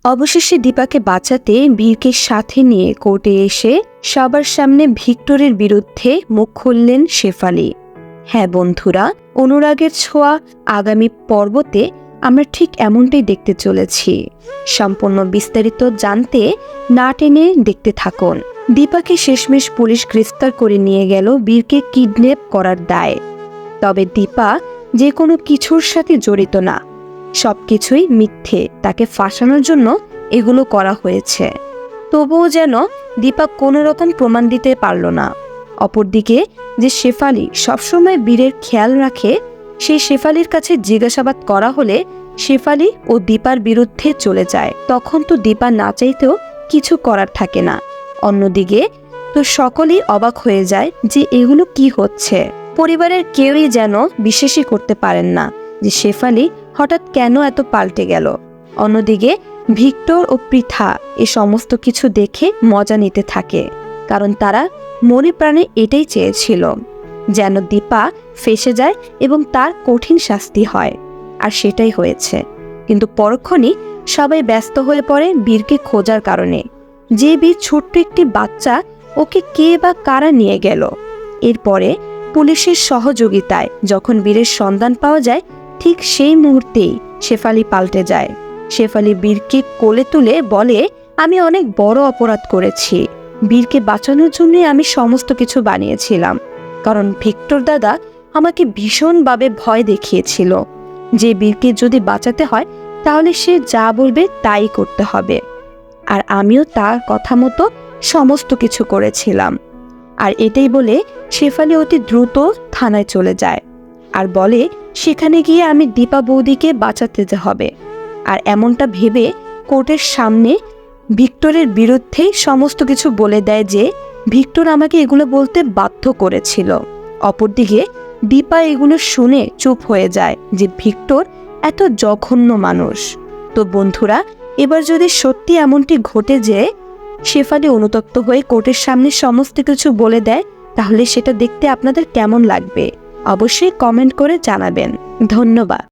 অবশেষে দীপাকে বাঁচাতে বীরকে সাথে নিয়ে কোর্টে এসে সবার সামনে ভিক্টরের বিরুদ্ধে মুখ খুললেন শেফালি। হ্যাঁ বন্ধুরা, অনুরাগের ছোঁয়া আগামী পর্বতে আমরা ঠিক এমনটাই দেখতে চলেছি। সম্পূর্ণ বিস্তারিত জানতে না টেনে দেখতে থাকুন। দীপাকে শেষমেশ পুলিশ গ্রেফতার করে নিয়ে গেল বীরকে কিডন্যাপ করার দায়ে। তবে দীপা যে কোনো কিছুর সাথে জড়িত না, সবকিছুই মিথ্যে, তাকে ফাঁসানোর জন্য এগুলো করা হয়েছে। তবুও যেন দীপা কোনো রকম প্রমাণ দিতে পারল না। অপরদিকে যে শেফালি সবসময় বীরের খেয়াল রাখে, সেই শেফালির কাছে জিজ্ঞাসাবাদ করা হলে শেফালি ও দীপার বিরুদ্ধে চলে যায়। তখন তো দীপা না চাইতেও কিছু করার থাকে না। অন্যদিকে তো সকলেই অবাক হয়ে যায় যে এগুলো কি হচ্ছে। পরিবারের কেউই যেন বিশ্বাসই করতে পারেন না যে শেফালি হঠাৎ কেন এত পাল্টে গেল। অন্যদিকে ভিক্টর ও পৃথা এ সমস্ত কিছু দেখে মজা নিতে থাকে, কারণ তারা মনে প্রাণে এটাই চেয়েছিল যেন দীপা ফেঁসে যায় এবং তার কঠিন শাস্তি হয়। আর সেটাই হয়েছে। কিন্তু পরক্ষণই সবাই ব্যস্ত হয়ে পড়ে বীরকে খোঁজার কারণে। যে বীর ছোট্ট একটি বাচ্চা, ওকে কে বা কারা নিয়ে গেল। এরপরে পুলিশের সহযোগিতায় যখন বীরের সন্ধান পাওয়া যায়, ঠিক সেই মুহূর্তেই শেফালি পাল্টে যায়। শেফালি বীরকে কোলে তুলে বলে, আমি অনেক বড় অপরাধ করেছি। বীরকে বাঁচানোর জন্য আমি সমস্ত কিছু বানিয়েছিলাম, কারণ ভিক্টর দাদা আমাকে ভীষণভাবে ভয় দেখিয়েছিল যে বীরকে যদি বাঁচাতে হয় তাহলে সে যা বলবে তাই করতে হবে। আর আমিও তার কথা মতো সমস্ত কিছু করেছিলাম। আর এটাই বলে শেফালি অতি দ্রুত থানায় চলে যায় আর বলে সেখানে গিয়ে আমি দীপা বৌদিকে বাঁচাতে হবে। আর এমনটা ভেবে কোর্টের সামনে ভিক্টরের বিরুদ্ধে সমস্ত কিছু বলে দেয় যে ভিক্টর আমাকে এগুলো বলতে বাধ্য করেছিল। অপরদিকে দীপা এগুলো শুনে চুপ হয়ে যায় যে ভিক্টর এত জঘন্য মানুষ। তো বন্ধুরা, এবার যদি সত্যি এমনটি ঘটে যে শেফালি অনুতপ্ত হয়ে কোর্টের সামনে সমস্ত কিছু বলে দেয়, তাহলে সেটা দেখতে আপনাদের কেমন লাগবে অবশ্যই কমেন্ট করে জানাবেন। ধন্যবাদ।